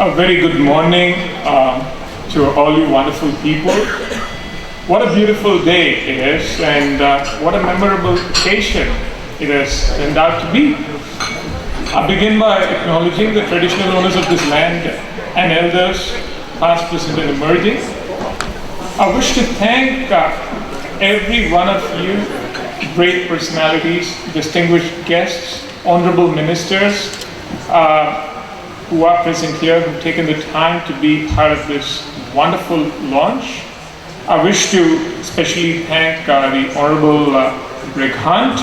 A very good morning to all you wonderful people. What a beautiful day it is, and what a memorable occasion it has turned out to be. I begin by acknowledging the traditional owners of this land and elders, past, present, and emerging. I wish to thank every one of you, great personalities, distinguished guests, honorable ministers, who are present here, who've taken the time to be part of this wonderful launch. I wish to especially thank the Honorable Greg Hunt,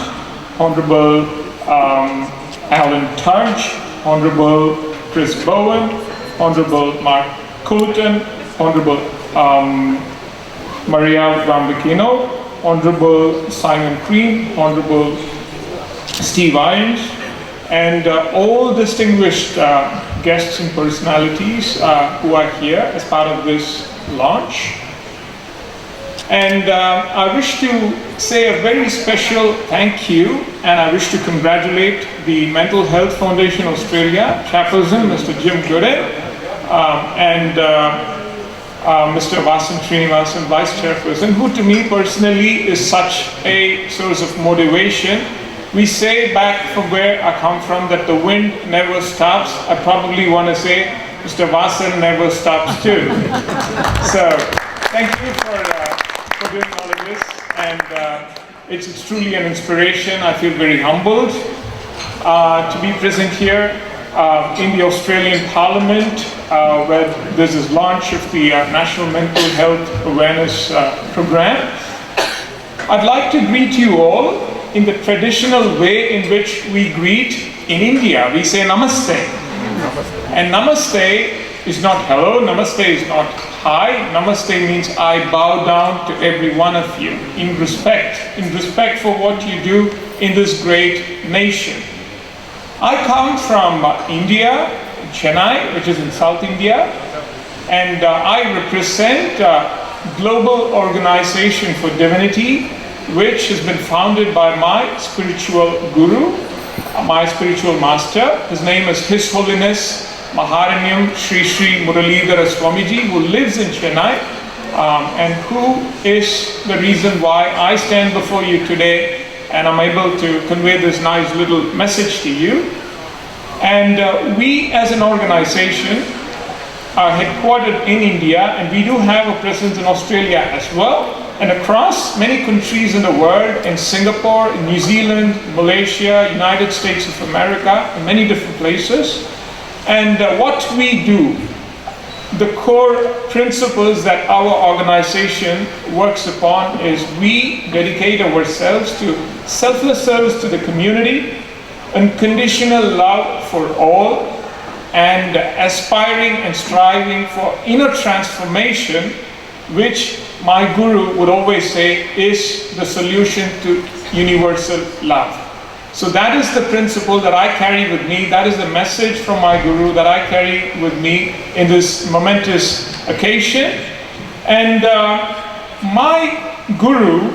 Honorable Alan Tudge, Honorable Chris Bowen, Honorable Mark Coulton, Honorable Maria Gambicino, Honorable Simon Crean, Honorable Steve Irons, and all distinguished guests and personalities who are here as part of this launch. And I wish to say a very special thank you, and I wish to congratulate the Mental Health Foundation Australia chairperson, Mr. Jim Gooden, and Mr. Vasan Srinivasan, vice chairperson, who to me personally is such a source of motivation. We say back from where I come from that the wind never stops. I probably want to say Mr. Vasan never stops too. So thank you for doing all of this, and it's truly an inspiration. I feel very humbled to be present here in the Australian Parliament where there's this launch of the National Mental Health Awareness Program. I'd like to greet you all in the traditional way in which we greet in India. We say namaste. And namaste is not hello, namaste is not hi. Namaste means I bow down to every one of you in respect for what you do in this great nation. I come from India, Chennai, which is in South India, and I represent Global Organization for Divinity, which has been founded by my spiritual guru, my spiritual master. His name is His Holiness Maharanyam Sri Sri Muralidhara Swamiji, who lives in Chennai, and who is the reason why I stand before you today and I'm able to convey this nice little message to you. And we as an organization are headquartered in India, and we do have a presence in Australia as well, and across many countries in the world, in Singapore, in New Zealand, Malaysia, United States of America, in many different places. And what we do, the core principles that our organization works upon is we dedicate ourselves to selfless service to the community, unconditional love for all, and aspiring and striving for inner transformation, which my guru would always say is the solution to universal love. So that is the principle that I carry with me. That is the message from my guru that I carry with me in this momentous occasion. And my guru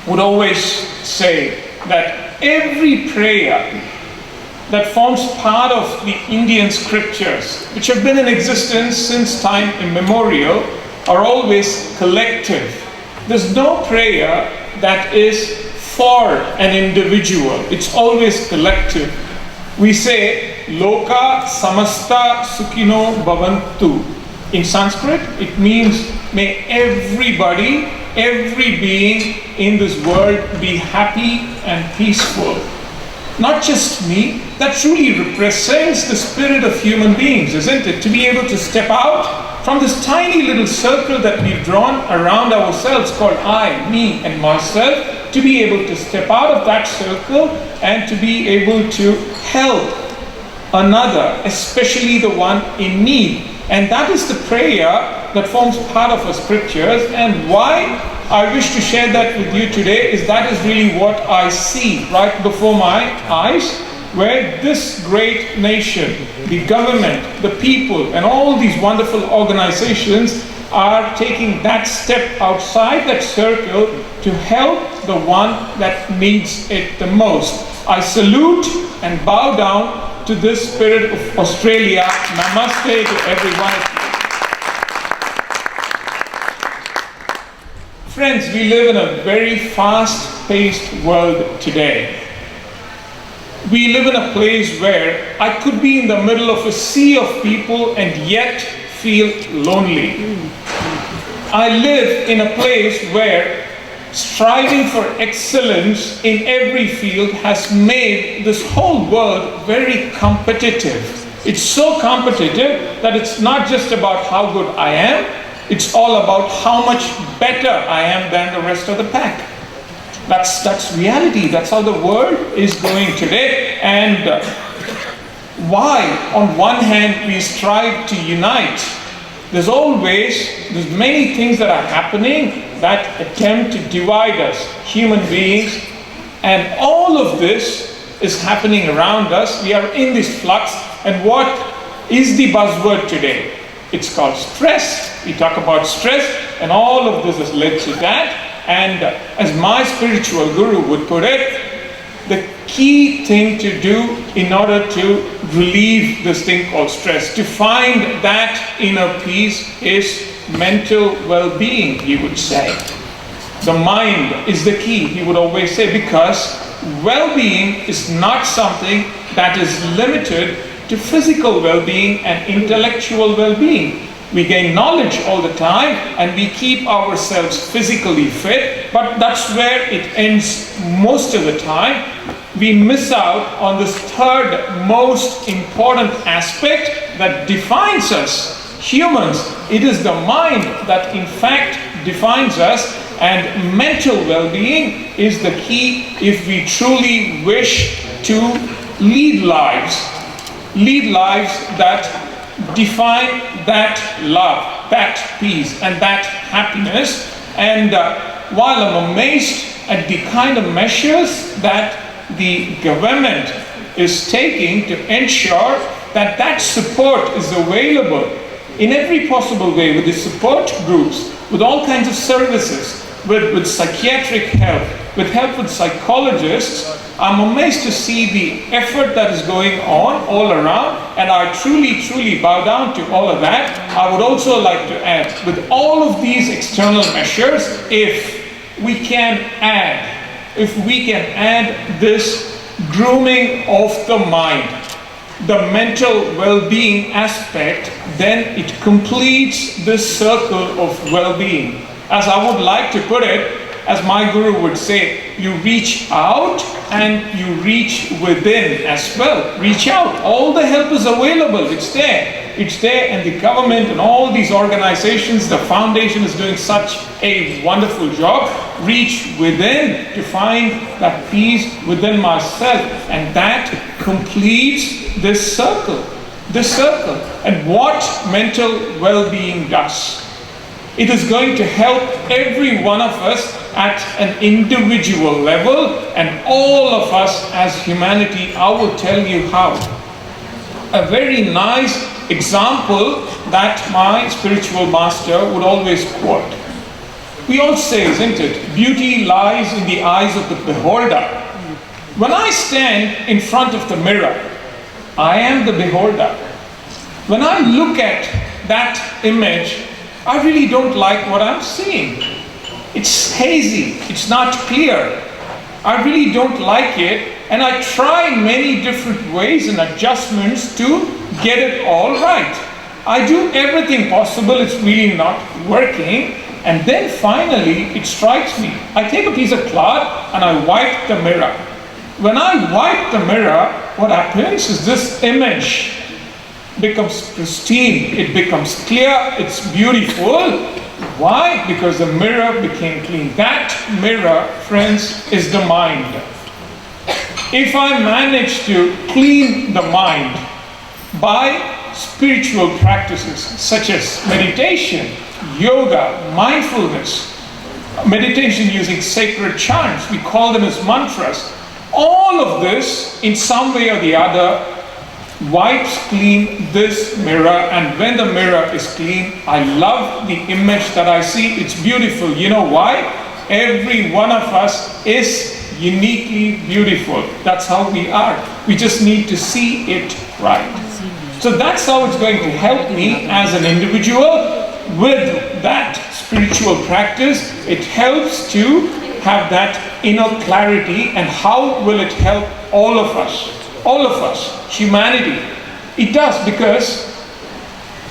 would always say that every prayer that forms part of the Indian scriptures, which have been in existence since time immemorial, are always collective. There's no prayer that is for an individual. It's always collective. We say, Loka Samasta Sukhino Bhavantu. In Sanskrit, it means may everybody, every being in this world be happy and peaceful. Not just me, that truly represents the spirit of human beings, isn't it? To be able to step out from this tiny little circle that we've drawn around ourselves called I, me, and myself, to be able to step out of that circle and to be able to help another, especially the one in need. And that is the prayer that forms part of our scriptures, and why I wish to share that with you today is that is really what I see right before my eyes, where this great nation, the government, the people, and all these wonderful organizations are taking that step outside that circle to help the one that needs it the most. I salute and bow down to this spirit of Australia. Namaste to everyone. Friends, we live in a very fast-paced world today. We live in a place where I could be in the middle of a sea of people and yet feel lonely. I live in a place where striving for excellence in every field has made this whole world very competitive. It's so competitive that it's not just about how good I am, it's all about how much better I am than the rest of the pack. That's reality. That's how the world is going today. And why, on one hand, we strive to unite, there's many things that are happening that attempt to divide us, human beings, and all of this is happening around us. We are in this flux, and what is the buzzword today? It's called stress. We talk about stress, and all of this has led to that. And as my spiritual guru would put it, the key thing to do in order to relieve this thing called stress, to find that inner peace, is mental well-being, he would say. The mind is the key, he would always say, because well-being is not something that is limited to physical well-being and intellectual well-being. We gain knowledge all the time and we keep ourselves physically fit, but that's where it ends most of the time. We miss out on this third most important aspect that defines us, humans. It is the mind that in fact defines us, and mental well-being is the key if we truly wish to lead lives that define that love, that peace, and that happiness. And while I'm amazed at the kind of measures that the government is taking to ensure that that support is available in every possible way, with the support groups, with all kinds of services, with psychiatric help, with psychologists, I'm amazed to see the effort that is going on all around, and I truly bow down to all of that. I would also like to add, with all of these external measures, if we can add this grooming of the mind, the mental well-being aspect, then it completes this circle of well-being. As I would like to put it, as my guru would say, you reach out and you reach within as well. Reach out. All the help is available. It's there. It's there, and the government and all these organizations, the foundation is doing such a wonderful job. Reach within to find that peace within myself, and that completes this circle. And what mental well-being does, it is going to help every one of us at an individual level, and all of us as humanity. I will tell you how. A very nice example that my spiritual master would always quote. We all say, isn't it, beauty lies in the eyes of the beholder. When I stand in front of the mirror, I am the beholder. When I look at that image, I really don't like what I'm seeing. It's hazy, it's not clear. I really don't like it, and I try many different ways and adjustments to get it all right. I do everything possible, it's really not working, and then finally it strikes me. I take a piece of cloth and I wipe the mirror. When I wipe the mirror, what happens is this image becomes pristine, it becomes clear, it's beautiful. Why? Because the mirror became clean. That mirror, friends, is the mind. If I manage to clean the mind by spiritual practices such as meditation, yoga, mindfulness, meditation using sacred chants, we call them as mantras, all of this in some way or the other wipes clean this mirror, and when the mirror is clean, I love the image that I see. It's beautiful. You know why? Every one of us is uniquely beautiful. That's how we are. We just need to see it right. So that's how it's going to help me as an individual with that spiritual practice. It helps to have that inner clarity. And how will it help all of us? All of us, humanity. It does, because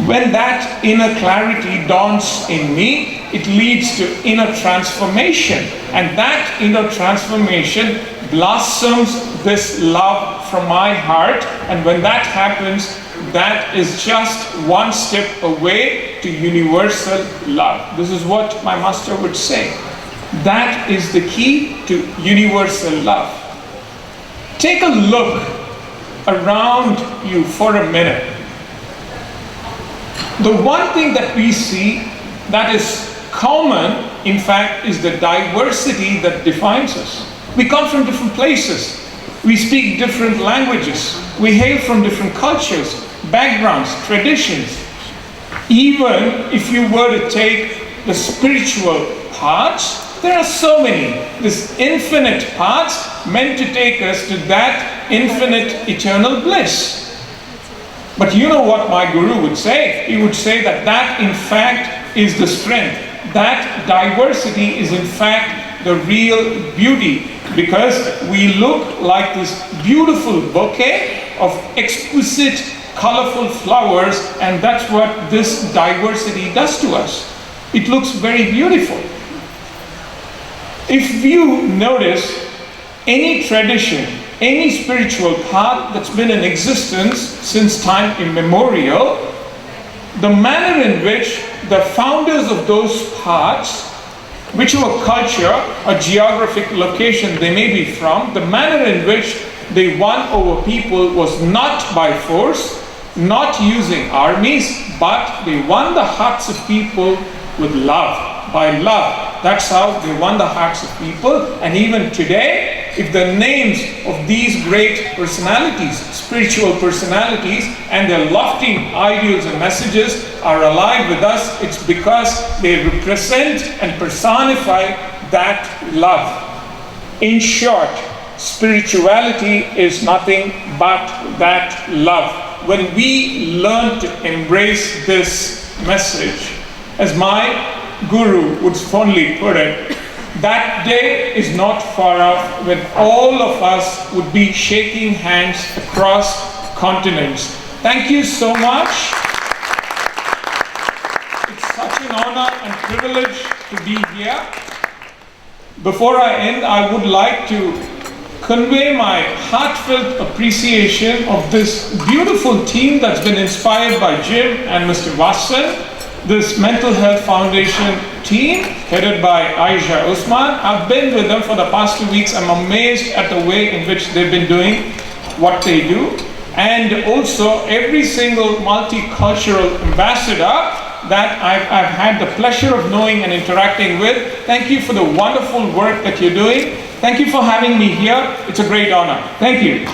when that inner clarity dawns in me, it leads to inner transformation. And that inner transformation blossoms this love from my heart. And when that happens, that is just one step away to universal love. This is what my master would say. That is the key to universal love. Take a look around you for a minute. The one thing that we see that is common, in fact, is the diversity that defines us. We come from different places. We speak different languages. We hail from different cultures, backgrounds, traditions. Even if you were to take the spiritual parts, there are so many. This infinite parts meant to take us to that infinite eternal bliss. But you know what my guru would say? He would say that that in fact is the strength. That diversity is in fact the real beauty, because we look like this beautiful bouquet of exquisite, colorful flowers, and that's what this diversity does to us. It looks very beautiful. If you notice any tradition, any spiritual path that's been in existence since time immemorial, the manner in which the founders of those paths, whichever culture or geographic location they may be from, the manner in which they won over people was not by force, not using armies, but they won the hearts of people with love, by love. That's how they won the hearts of people. And even today, if the names of these great personalities, spiritual personalities, and their lofty ideals and messages are alive with us, it's because they represent and personify that love. In short, spirituality is nothing but that love. When we learn to embrace this message, as my guru would fondly put it, that day is not far off when all of us would be shaking hands across continents. Thank you so much. It's such an honor and privilege to be here. Before I end, I would like to convey my heartfelt appreciation of this beautiful team that's been inspired by Jim and Mr. Watson. This Mental Health Foundation team, headed by Aisha Usman. I've been with them for the past 2 weeks. I'm amazed at the way in which they've been doing what they do. And also every single multicultural ambassador that I've had the pleasure of knowing and interacting with. Thank you for the wonderful work that you're doing. Thank you for having me here. It's a great honor. Thank you.